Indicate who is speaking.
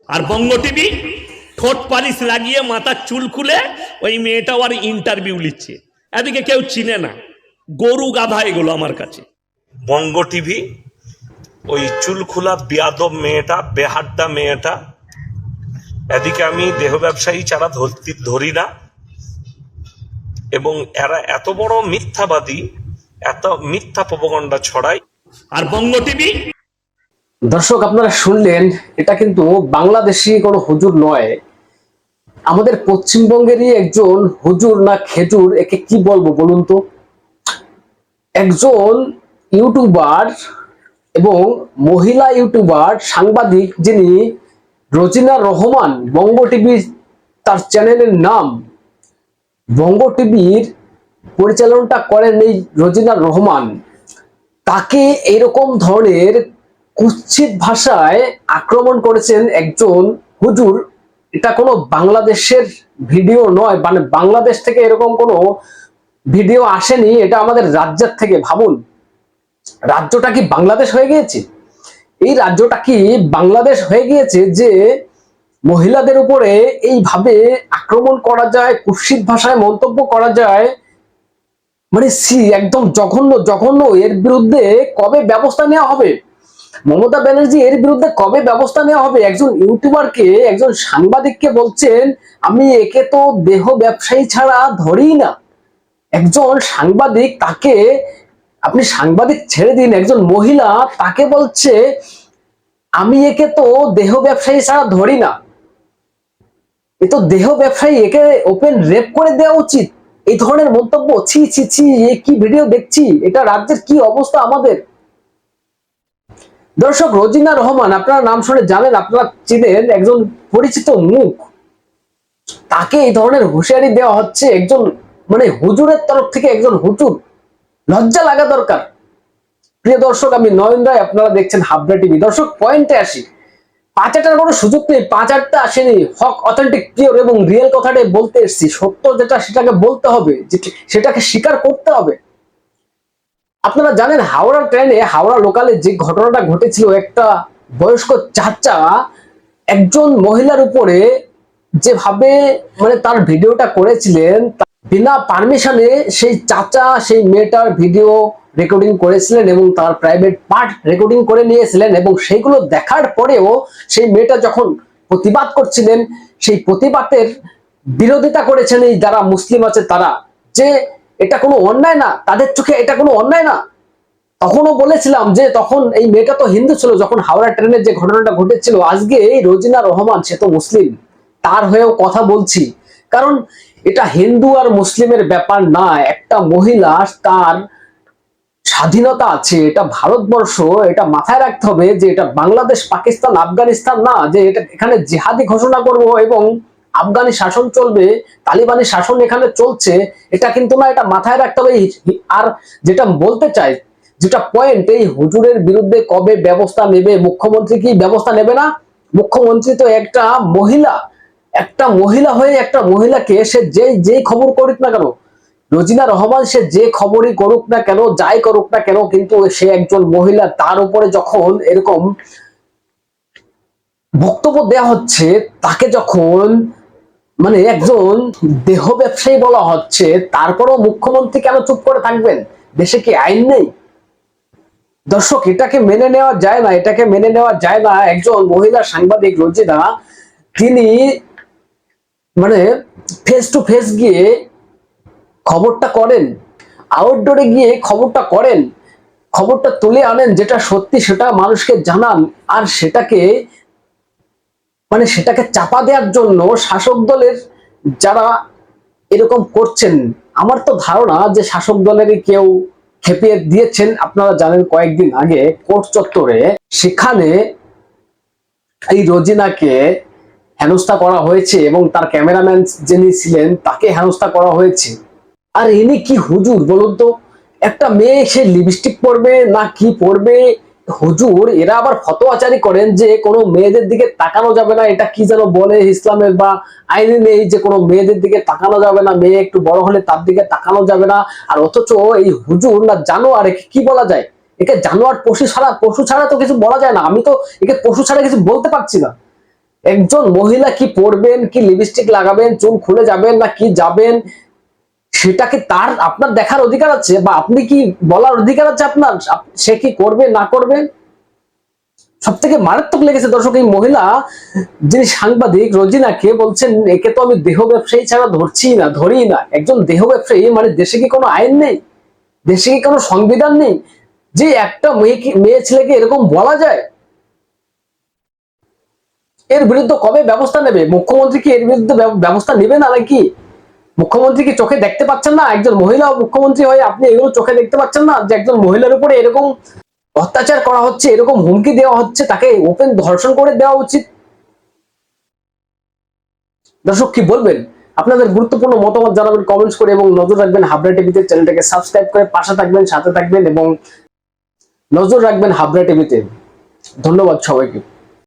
Speaker 1: আর বঙ্গ TV ঠোঁট polish লাগিয়ে মাথার চুল খুলে ওই মেয়েটাও আর ইন্টারভিউ নিচ্ছে। এদিকে কেউ চিনে না, গরু গাধা এগুলো আমার কাছে। বঙ্গ টিভি ওই চুল খোলা বেয়াদব মেয়েটা, বেহাড্ডা মেয়েটা, এদিকে আমি দেহ ব্যবসায়ী ছাড়া ধরি না। এবং এরা এত বড় মিথ্যাবাদী, এত মিথ্যা প্রপাগান্ডা ছড়ায়। আর বঙ্গ টিভি
Speaker 2: দর্শক আপনারা শুনলেন, এটা কিন্তু বাংলাদেশি কোনো হুজুর নয়, আমাদের পশ্চিমবঙ্গেরই একজন হুজুর না খেজুর, একে কি বলবো বলুন তো। একজন ইউটিউবার এবং মহিলা ইউটিউবার সাংবাদিক, যিনি রোজিনা রহমান, বঙ্গ টিভি তার চ্যানেলের নাম। বঙ্গ টিভির পরিচালনাটা করেন এই রোজিনা রহমান। তাকে এরকম ধরনের কুৎসিত ভাষায় আক্রমণ করেছেন একজন হুজুর। এটা কোনো বাংলাদেশের ভিডিও নয়, মানে বাংলাদেশ থেকে এরকম কোনো ভিডিও আসেনি, এটা আমাদের রাজ্যের থেকে। ভাবুন, রাজ্যটা কি বাংলাদেশ হয়ে গিয়েছে? এই রাজ্যটা কি বাংলাদেশ হয়ে গিয়েছে যে মহিলাদের উপরে এইভাবে আক্রমণ করা যায়, কুৎসিত ভাষায় মন্তব্য করা যায়? মানে একদম জঘন্য জঘন্য। এর বিরুদ্ধে কবে ব্যবস্থা নেওয়া হবে? মমতা ব্যানার্জি এর বিরুদ্ধে কবে ব্যবস্থা নেওয়া হবে? একজন ইউটিউবারকে, একজন সাংবাদিককে বলছেন আমি একে তো দেহ ব্যবসায়ী ছাড়া ধরি না। একজন সাংবাদিক, তাকে আপনি সাংবাদিক ছেড়ে দিন, একজন মহিলা তাকে বলছে আমি একে তো দেহ ব্যবসায়ী ছাড়া ধরি না। এ তো দেহ ব্যবসায়ী, একে ওপেন রেপ করে দেওয়া উচিত। এই ধরনের মন্তব্য, ছি ছি ছি, এ কি ভিডিও দেখছি! এটা রাজ্যের কি অবস্থা আমাদের! দর্শক, রোজিনা রহমান আপনারা নাম শুনে জানেন, আপনারা চিনেন, একজন পরিচিত মুখ। তাকে এই ধরনের হুঁশিয়ারি দেওয়া হচ্ছে একজন মানে হুজুরের তরফ থেকে। একজন হুজুর, লজ্জা লাগা দরকার। প্রিয় দর্শক, আমি নয়ন রায়, আপনারা দেখছেন হাবড়া টিভি। দর্শক, পয়েন্টে আসি। পাঁচাটার কোনো সুযোগ নেই, পাঁচারটা আসেনি। হক, অথেন্টিক, পিওর এবং রিয়েল কথাটাই বলতে এসেছি। সত্য যেটা সেটাকে বলতে হবে, সেটাকে স্বীকার করতে হবে। আপনারা জানেন, হাওড়া ট্রেনে, হাওড়া লোকালে যে ঘটনাটা ঘটেছিল, একটা বয়স্ক চাচা একজন মহিলার উপরে যেভাবে মানে তার ভিডিওটা করেছিলেন, বিনা পারমিশনে সেই চাচা সেই মেয়েটার ভিডিও রেকর্ডিং করেছিলেন এবং তার প্রাইভেট পার্ট রেকর্ডিং করে নিয়েছিলেন। এবং সেইগুলো দেখার পরেও সেই মেয়েটা যখন প্রতিবাদ করছিলেন, সেই প্রতিবাদের বিরোধিতা করেছেন এই যারা মুসলিম আছে তারা, যে এটা কোনো অন্যায় না, তাদের চোখে এটা কোনো অন্যায় না। তখনও বলেছিলাম যে তখন এই মেয়েটা তো হিন্দু ছিল যখন হাওড়া ট্রেনের যে ঘটনাটা ঘটেছিল। আজকে এই রোজিনা রহমান, সে তো মুসলিম, তার হয়েও কথা বলছি। কারণ এটা হিন্দু আর মুসলিমের ব্যাপার না। একটা মহিলা, তার স্বাধীনতা আছে, এটা ভারতবর্ষ, এটা মাথায় রাখতে হবে যে এটা বাংলাদেশ, পাকিস্তান, আফগানিস্তান না যে এটা এখানে জিহাদি ঘোষণা করব এবং আফগানি শাসন চলবে, তালিবানি শাসন এখানে চলছে, এটা কিন্তু না। এটা মাথায় রাখতে হবে। আর যেটা বলতে চাই, যেটা পয়েন্ট, এই হুজুরের বিরুদ্ধে কবে ব্যবস্থা নেবে? মুখ্যমন্ত্রী কি ব্যবস্থা নেবে না? মুখ্যমন্ত্রী তো একটা মহিলা, একটা মহিলা হয়ে একটা মহিলাকে, সে যেই খবর করুক না কেন, রোজিনা রহমান সে যে খবরই করুক না কেন, যাই করুক না কেন, কিন্তু সে একজন মহিলা। তার উপরে যখন এরকম বক্তব্য দেওয়া হচ্ছে, তাকে যখন মানে একজন দেহ ব্যবসায়ী বলা হচ্ছে, তারপরেও মুখ্যমন্ত্রী কেন চুপ করে থাকবেন? দেশে কি আইন নেই? দর্শক, এটাকে মেনে নেওয়া যায় না, এটাকে মেনে নেওয়া যায় না। একজন মহিলা সাংবাদিক রোজিনা, তিনি মানে ফেস টু ফেস গিয়ে খবরটা করেন, আউটডোরে গিয়ে খবরটা করেন, খবরটা তুলে আনেন, যেটা সত্যি সেটা মানুষকে জানান। আর সেটাকে মানে সেটাকে চাপা দেওয়ার জন্য শাসক দলের যারা এরকম করছেন, আমার তো ধারণা যে শাসক দলেরই কেউ খেপিয়ে দিয়েছেন। আপনারা জানেন, কয়েকদিন আগে কোর্ট চত্বরে, সেখানে এই রোজিনাকে হেনস্থা করা হয়েছে এবং তার ক্যামেরাম্যান যিনি ছিলেন তাকে হেনস্থা করা হয়েছে। আর ইনি কি হুজুর বলুন তো? একটা মেয়ে, সে লিপস্টিক পরবে না কি পরবে, হুজুর এরা আবার ফতোয়াচারি করেন যে কোনো মেয়েদের দিকে তাকানো যাবে না। এটা কি যেন বলে ইসলামের বা আইনে নেই যে কোনো মেয়েদের দিকে তাকানো যাবে না, মেয়ে একটু বড় হলে তার দিকে তাকানো যাবে না। আর অথচ এই হুজুর না জানোয়ার, একে কি বলা যায়? একে জানোয়ার, পশু ছাড়া তো কিছু বলা যায় না। আমি তো একে পশু ছাড়া কিছু বলতে পারছি না। একজন মহিলা কি পরবেন, কি লিপস্টিক লাগাবেন, চুল খুলে যাবেন না কি যাবেন, সেটা কি তার আপনার দেখার অধিকার আছে? বা আপনি কি বলার অধিকার আছে আপনার সে কি করবে না করবে? সব থেকে মারাত্মক লেগেছে দর্শক, এই মহিলা যিনি সাংবাদিক রোজিনাকে বলছেন, একে তো আমি দেহ ব্যবসায়ী ছাড়া ধরি না। একজন দেহ ব্যবসায়ী মানে দেশে কি কোনো আইন নেই? দেশে কি কোনো সংবিধান নেই যে একটা মেয়ে ছেলেকে এরকম বলা যায়? এর বিরুদ্ধে কবে ব্যবস্থা নেবে মুখ্যমন্ত্রী? কি এর বিরুদ্ধে ব্যবস্থা নেবে না নাকি? মুখ্যমন্ত্রী কি চোখে দেখতে পাচ্ছেন না? একজন মহিলা মুখ্যমন্ত্রী হয়ে আপনি এগুলো চোখে দেখতে পাচ্ছেন না যে একজন মহিলার উপরে এরকম অত্যাচার করা হচ্ছে, এরকম হুমকি দেওয়া হচ্ছে, তাকে ওপেন ধর্ষণ করে দেওয়া উচিত? দর্শক কি বলবেন? আপনাদের গুরুত্বপূর্ণ মতামত জানাবেন কমেন্টস করে, এবং নজর রাখবেন হাবড়া টিভিতে। চ্যানেলটাকে সাবস্ক্রাইব করে পাশে থাকবেন, সাথে থাকবেন এবং নজর রাখবেন হাবড়া টিভিতে। ধন্যবাদ সবাইকে।